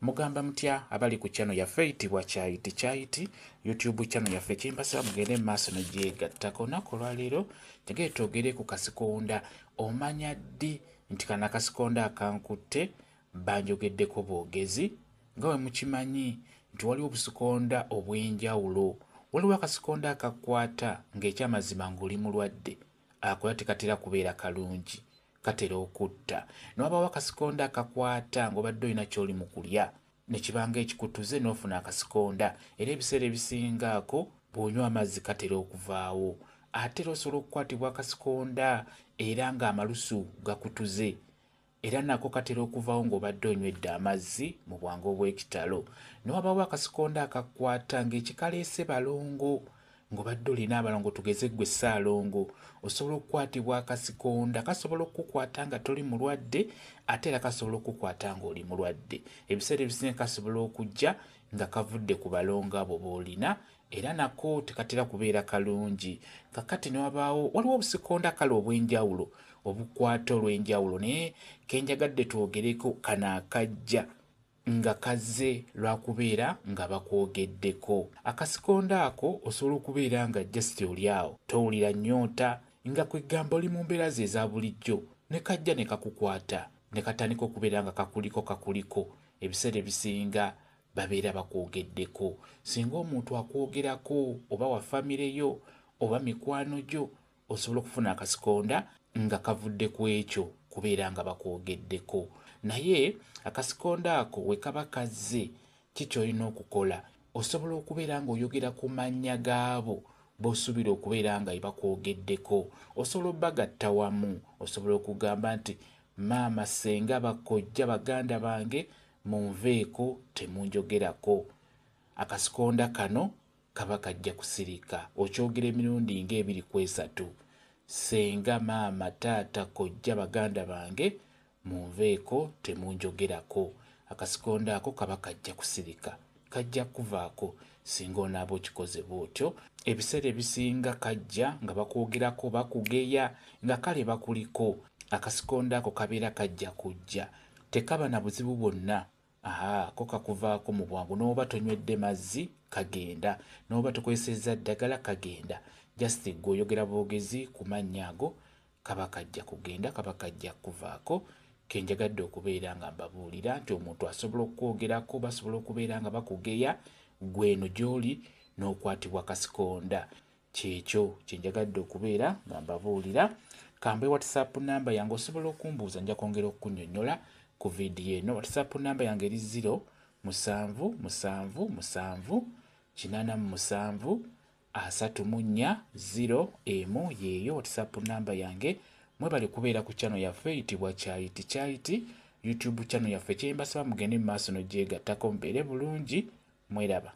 Mugamba mutya abali ku channel yaffe eyitibwa Kyayiti YouTube channel yaffe kimpasa mugende maaso negyegattako. Olunaku olwaleero tegere twogere ku kasikonda. Omanya ddi nti kana kasikonda akankutte banjogeddeko bwogezi? Nga bwe mukimanyi nti waliwo obusikonda obw'enjawulo. Waliwo akasikonda akakwata ng'ekyamazima ng'oli mulwadde, akola tekatera kubeera kalungi, katera okutta. N'wabaawo akasikonda akakwata ng'obadde olina ky'oli mu kulya ne kibanga ekikutuze n'ofuna akasikonda, era ebiseera ebisingaako bw'onywa amazzi katera okuvaawo. Ate era osobola okukwatibwa akasikonda era ng'amalusu gakutuze, era nako katera okuvaawo ng'obadde onywedde amazzi mu bwangu obw'ekitalo. N'wabaawo akasikonda akakwata ng'ekikaleese balongo, ng'obadde olina abalongo tugeze ggwe Ssaalongo, osobola okukwatibwa akasikonda. Kasobola okukukwata nga toli mulwadde, ate era kasobola okukukwata ng'oli mulwadde. Ebiseera ebisinga kasobola okujja nga kavudde ku balongo abo b'olina, era nako tekatera kubeera kalungi. Kakati ne wabaawo waliwo obusikonda kale obw'enjawulo obukwata olw'enjawulo, naye kenjagadde twogereko kano akajja nga kazze lwakubeera nga bakwogeddeko. Akasikonda ako osobola okubeera nga just oli awo towulira nnyota, nga kwegamba oli mu mbeera ze eza bulijjo, ne kajja ne kakukwata ne katandika okubeera nga kakuliko. Ebiseera ebisinga babeera bakwogeddeko. Singa omuntu akwogerako oba wa famire yo oba mikwano gyo, osobola okufuna akasikonda nga kavudde ku ekyo kubeera nga bakwogeddeko. Naye akasikonda ako we kaba kazze, kikyolina okukola, osobola okubeera ng'oyogera ku mannya gaabo b'osuubira okubeera nga bakwogeddeko. Osobola obbagatta wamu, osobola okugamba nti maama, ssenga, bakojja, baganda bange munveeko temunjogerako. Akasikonda kano kaba kajja kusirika, okyogera emirundi ng'ebiri ku esatu. Ssenga, maama, taata, kojja, baganda bange munveeko temunjogerako. Akasikonda ako kaba kajja kusirika, kajja kuvaako singa onaaba okikoze bw'otyo. Ebiseera ebisinga kajja nga bakwogerako, bakugeya nga kale bakuliko. Akasikonda ako kabeera kajja kujja, tekaba na buzibu bwonna. Ko kakuvaako mu bwangu. N'oba tonywedde mazzi kagenda, n'oba tokozesezza ddagala kagenda. Just ggwe oyogera bwogezi ku mannya ago, kaba kajja kugenda, kaba kajja kuvaako. Kenjagadde okubeera nga mbabuulira nti omuntu asobola okwogerako, basobola okubeera nga bakugeya, gwe eno gy'oli n'okwatibwa kasikonda. Kyekyo kyenjagadde okubeera nga mbabuulira. Kambe WhatsApp namba yange osobola okumbuuza, nja kwongera okukunnyonnyola ku vidiyo eno. WhatsApp namba yange eri 0778737 yeeyo WhatsApp namba yange. Mwebale kubeera ku channel yaffe eyitibwa Kyayiti YouTube channel yaffe. Kyembasaba mugende mu maaso n'ogyegattako, mubeere bulungi, mweraba.